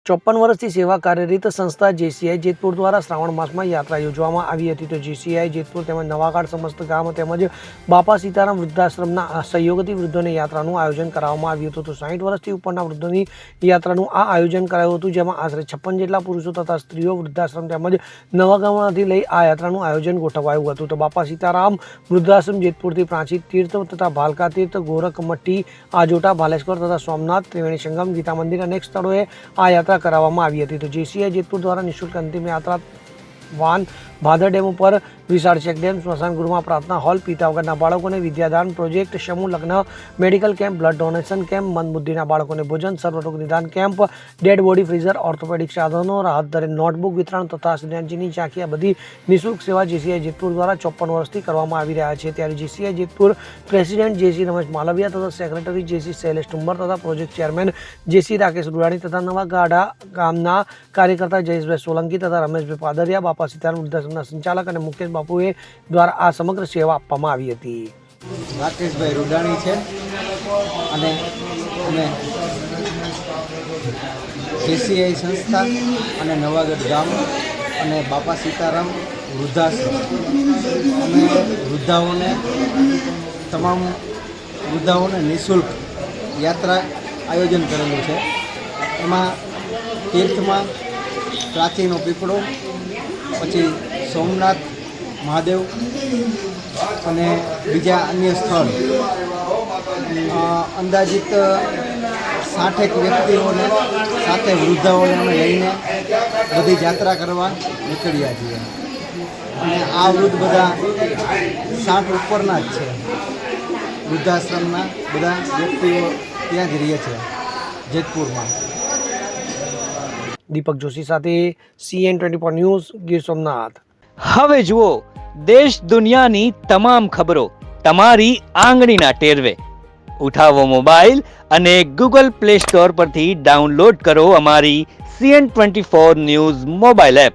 54 વર્ષથી સેવા કાર્યરત સંસ્થા જેસીઆઈ જેતપુર દ્વારા શ્રાવણ માસમાં યાત્રા યોજવામાં આવી હતી। તો જેસીઆઈ જેતપુર તેમજ નવાગાડ સમસ્ત ગામ તેમજ બાપા સીતારામ વૃદ્ધાશ્રમના સહયોગથી વૃદ્ધોની યાત્રાનું આયોજન કરવામાં આવ્યું હતું। તો 60 વર્ષથી ઉપરના વૃદ્ધોની યાત્રાનું આ આયોજન કરાયું હતું, જેમાં આશરે 56 જેટલા પુરુષો તથા સ્ત્રીઓ વૃદ્ધાશ્રમ તેમજ નવાગામમાંથી લઈ આ યાત્રાનું આયોજન ગોઠવાયું હતું। તો બાપા સીતારામ વૃદ્ધાશ્રમ જેતપુરથી પ્રાચી તીર્થ તથા ભાલકા તીર્થ, ગોરખમઠી, આજોટા, ભાલેશ્વર તથા સોમનાથ, ત્રિવેણી સંગમ, ગીતા મંદિર અનેક સ્થળોએ આ યાત્રા કરવામાં આવી હતી। તો જેસીઆઈ જેતપુર દ્વારા નિઃશુલ્ક અંતિમ યાત્રા વાન, ભાદર ડેમ ઉપર વિશાળ ચેકડેમ, સ્મશાન ગૃહમાં પ્રાર્થના હોલ, પિતા વગરના બાળકોને વિદ્યાદાન પ્રોજેક્ટ, સમૂહ લગ્ન, medical camp, blood donation camp, મંદબુદ્ધિના બાળકોને ભોજન, સર્વરોગ નિદાન camp, dead body freezer, orthopaedic સાધનો, રાહત દરે નોટબુક વિતરણ તથા શ્રીનાથજીની ઝાંખી આ બધી નિઃશુલ્ક સેવા જેસીઆઈ જેતપુર દ્વારા 54 વર્ષથી કરવામાં આવી રહ્યા છે। ત્યારે જેસીઆઈ જેતપુર પ્રેસિડેન્ટ જેસી રમેશ માલવિયા તથા સેક્રેટરી જેસી શૈલેષ ટુંબર તથા પ્રોજેક્ટ ચેરમેન જેસી રાકેશ રૂડાણી તથા નવાગાડા ગામના કાર્યકર્તા જયેશભાઈ સોલંકી તથા રમેશભાઈ પાદરિયા, બાપા સીતારામ વૃદ્ધાશ્રમના સંચાલક અને મુકેશ બાપુએ દ્વારા આ સમગ્ર સેવા આપવામાં આવી હતી। રાકેશભાઈ રૂડાણી છે અને અમે જેસીઆઈ સંસ્થા અને નવાગઢ ગામ અને બાપા સીતારામ વૃદ્ધાશ્રમ અમે તમામ વૃદ્ધાઓને નિઃશુલ્ક યાત્રા આયોજન કરેલું છે। એમાં તીર્થમાં પ્રાચીનો પીપળો, પછી સોમનાથ મહાદેવ અને બીજા અન્ય સ્થળ અંદાજિત 60 વ્યક્તિઓને સાથે વૃદ્ધાઓને અમે લઈને બધી યાત્રા કરવા નીકળ્યા છીએ અને આ વૃદ્ધ બધા 60 ઉપરના જ છે। વૃદ્ધાશ્રમના બધા વ્યક્તિઓ ત્યાં જ રહે છે જેતપુરમાં। દીપક જોશી સાથે CN24 ન્યૂઝ, ગીર સોમનાથ। હવે જુઓ દેશ દુનિયાની તમામ ખબરો તમારી આંગળીના ટેરવે। ઉઠાવો મોબાઈલ અને Google Play Store પરથી ડાઉનલોડ કરો અમારી CN24 ન્યૂઝ મોબાઈલ એપ।